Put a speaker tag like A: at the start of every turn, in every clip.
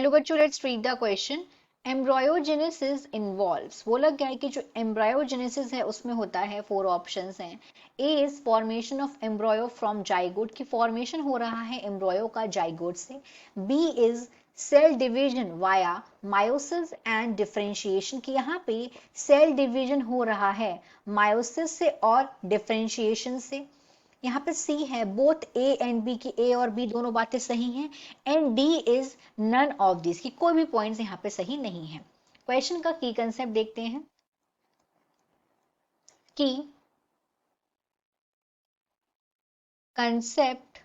A: Hello बच्चों, let's read the question. Embryogenesis involves, बोला गया है कि जो एम्ब्रायोजेनेसिस है उसमें होता है, फोर ऑप्शंस हैं। A is formation of embryo from zygote, की फॉर्मेशन हो रहा है एम्ब्रायो का जाइगोट से। B is cell division via meiosis and differentiation, की यहाँ पे सेल डिवीजन हो रहा है मायोसिस से और डिफरेंशिएशन से। यहाँ पे सी है बोथ ए एंड बी, की ए और बी दोनों बातें सही हैं। And D is none of this, की कोई भी पॉइंट्स यहाँ पे सही नहीं है। क्वेश्चन का की कंसेप्ट देखते हैं कि concept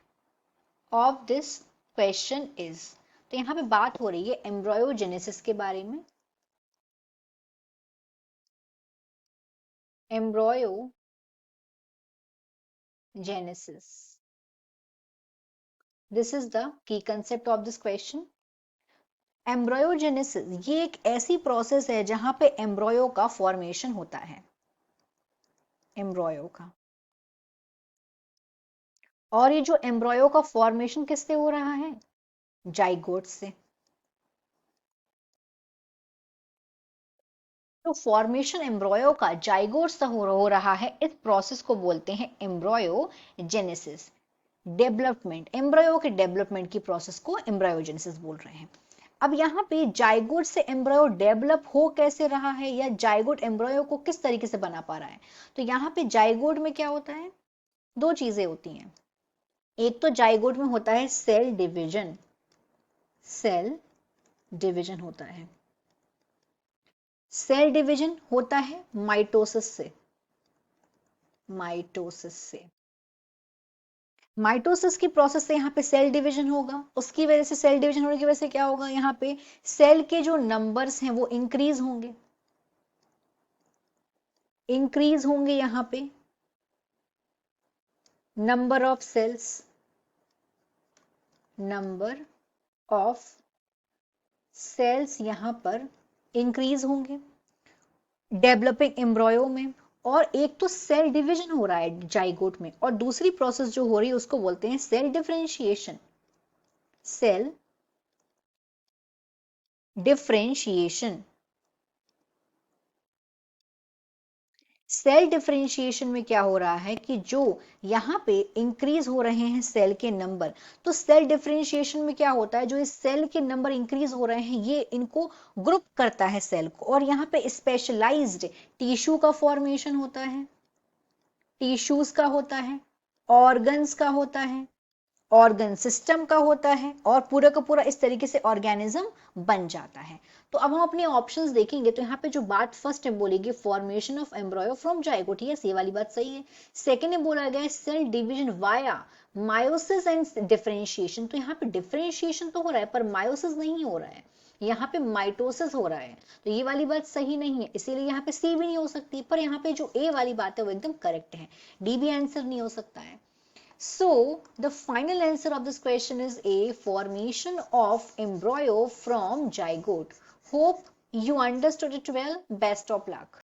A: of this question is, तो यहाँ पे बात हो रही है एम्ब्रायोजेनेसिस के बारे में। Embryogenesis, this is the key concept of this question. Embryogenesis ये एक ऐसी प्रोसेस है जहां पे एम्ब्रायो का फॉर्मेशन होता है, एम्ब्रायो का। और ये जो एम्ब्रायो का फॉर्मेशन किससे हो रहा है? जाइगोट से। तो फॉर्मेशन एम्ब्रायो का जाइगोट से हो रहा है, इस प्रोसेस को बोलते हैं एम्ब्रायोजेनेसिस। डेवलपमेंट, एम्ब्रायो के डेवलपमेंट की प्रोसेस को एम्ब्रायोजेनेसिस बोल रहे हैं। अब यहाँ पे जाइगोट से एम्ब्रायो डेवलप हो कैसे रहा है, या जाइगोट एम्ब्रायो को किस तरीके से बना पा रहा है। तो यहाँ पे जाइगोट में क्या होता है, दो चीजें होती हैं। एक तो जाइगोट में होता है सेल डिवीजन, सेल डिवीजन होता है। सेल डिवीजन होता है माइटोसिस से, माइटोसिस से। माइटोसिस की प्रोसेस से यहाँ पे सेल डिवीजन होगा, उसकी वजह से, सेल डिवीजन होने की वजह से क्या होगा, यहाँ पे सेल के जो नंबर्स हैं वो इंक्रीज होंगे, इंक्रीज होंगे यहाँ पे number of cells, number of cells यहाँ पर इंक्रीज होंगे डेवलपिंग एम्ब्रॉयो में। और एक तो सेल डिवीजन हो रहा है जाइगोट में, और दूसरी प्रोसेस जो हो रही है उसको बोलते हैं cell differentiation, cell differentiation. Cell differentiation में क्या हो रहा है कि जो यहाँ पे इंक्रीज हो रहे हैं सेल के नंबर, तो सेल डिफरेंशिएशन में क्या होता है, जो इस सेल के नंबर इंक्रीज हो रहे हैं ये इनको ग्रुप करता है सेल को, और यहाँ पे स्पेशलाइज्ड टिश्यू का फॉर्मेशन होता है, टिश्यूज का होता है, ऑर्गन्स का होता है, ऑर्गन सिस्टम का होता है, और पूरा का पूरा इस तरीके से ऑर्गेनिज्म बन जाता है। तो अब हम अपने ऑप्शंस देखेंगे, तो यहाँ पे जो बात फर्स्ट में बोलेगी formation of embryo from zygote, ये वाली बात सही है। सेकंड में बोला गया है cell division via meiosis and differentiation, तो यहाँ पे डिफरेंशिएशन तो हो रहा है पर मायोसिस नहीं हो रहा है, यहाँ पे माइटोसिस हो रहा है। तो ये वाली बात सही नहीं है, इसीलिए यहाँ पे सी भी नहीं हो सकती, पर यहाँ पे जो ए वाली बात है वो एकदम करेक्ट है, डी भी आंसर नहीं हो सकता है। So, the final answer of this question is A, formation of embryo from zygote. Hope you understood it well. Best of luck.